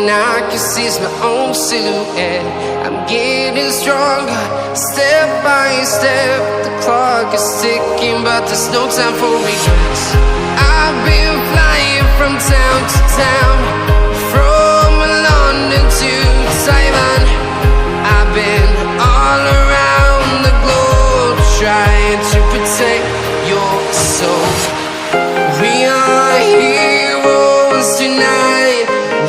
I can see is my own silhouette. I'm getting stronger, step by step. The clock is ticking, but there's no time for regrets. I've been flying from town to town, from London to Taiwan. I've been all around the globe, trying to protect your soul. We are heroes tonight.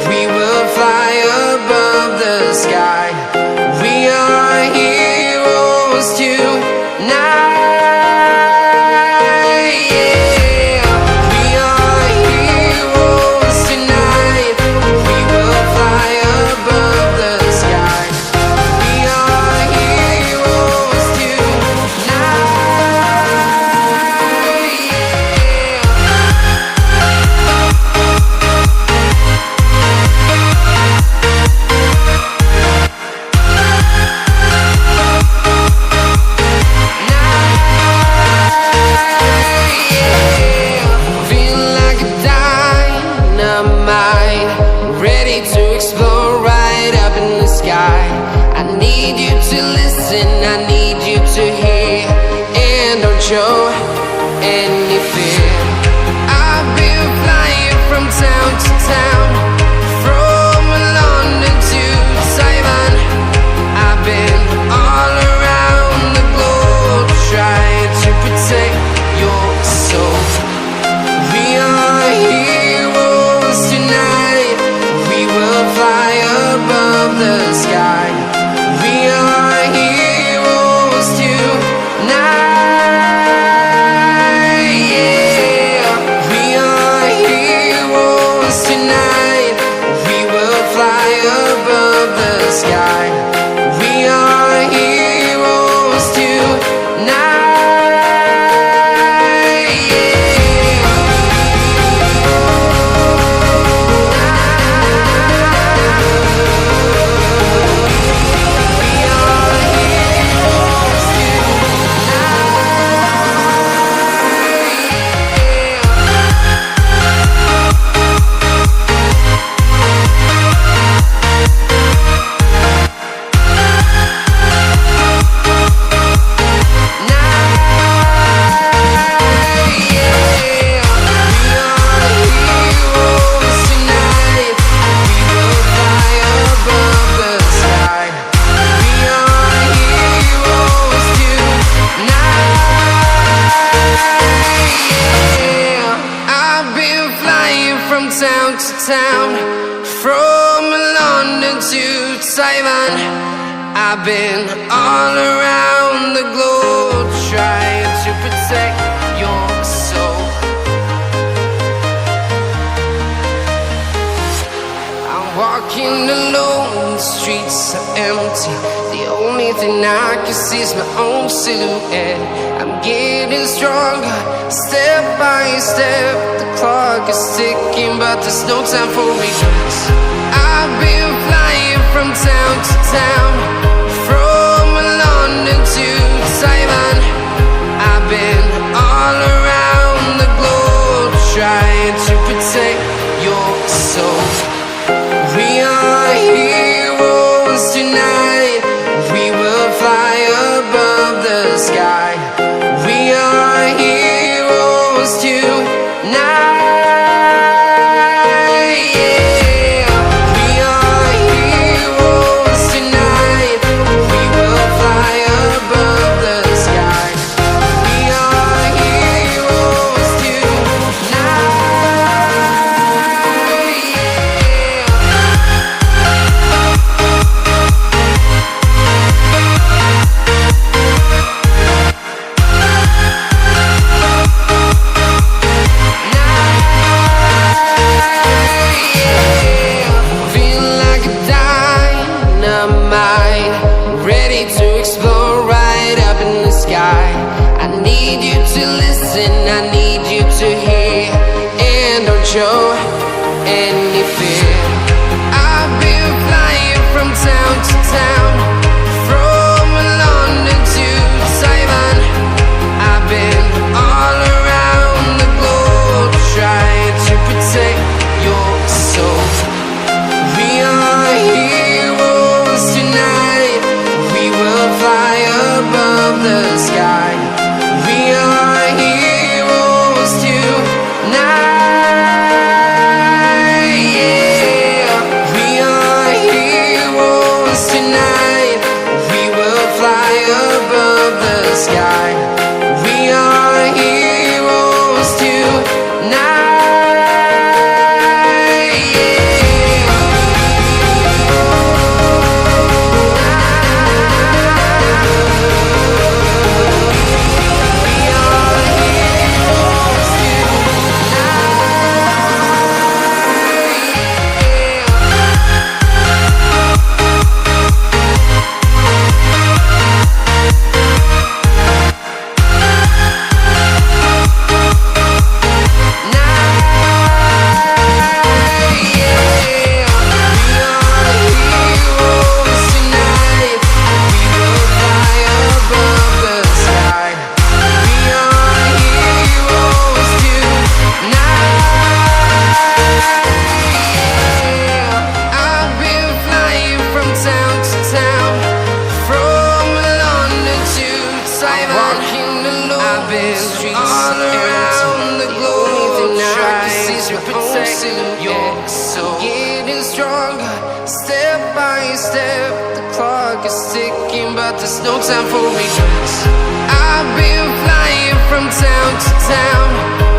We will fly above the sky. We are heroes tonight. Yeah. We are heroes tonight. We will fly above the sky. We are heroes tonight. To explore right up in the sky. I need you to listen, I need you to hear, and don't show any fear. I've been flying from town to town, from London to Taiwan. I've been all around the globe, trying to protect your soul. We are heroes tonight. We will fly above the sky. We are heroes tonight. Yeah. We are heroes tonight. We will fly above the sky. We are heroes tonight. Town to town, from London to Taiwan. I've been all around the globe, trying to protect your soul. I'm walking alone, the streets are empty. The only thing I can see is my own silhouette. I'm getting stronger, step by step. The clock is ticking, but there's no time for regrets. I've been flying from town to town, from London to Taiwan. I've been all around the globe, trying to protect your soul. We are heroes tonight. We will fly above the sky. We are heroes tonight. Show any fear. I've been flying from town to town, from London to Taiwan. I've been all around the globe, trying to protect your soul. We are fly above the sky. We are heroes tonight. I've been all around the globe, trying to protect your soul. Getting stronger, step by step. The clock is ticking, but there's no time for me. I've been flying from town to town.